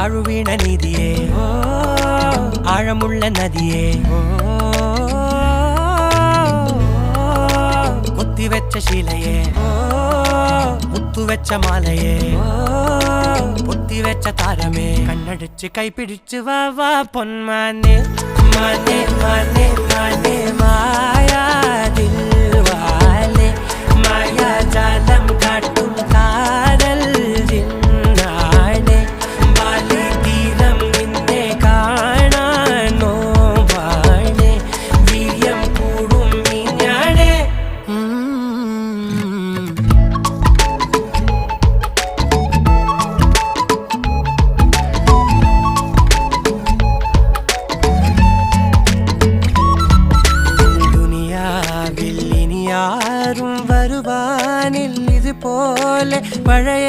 വാഴുവീണ നീതിയേ ആഴമുള്ള നദിയേ കൊത്തിവെച്ച ശീലയേ മുത്തുവെച്ച മാലയേ പൊത്തിവെച്ച താരമേ കണ്ണടിച്ച് കൈപിടിച്ച് വാ വാ പൊന്മാനെ മാനെ മാനെ മാനെ മായാ ദിൽവാലെ മായാ ജാലം കാട്ടും കാതൽ ജിന്നാനെ ബാലി തീരം നിന്നെ കാണാൻ നോവാനെ വീര്യം കൂടും മിഞ്ഞാനെ ും വരുവാനിൽ ഇതുപോലെ പഴയ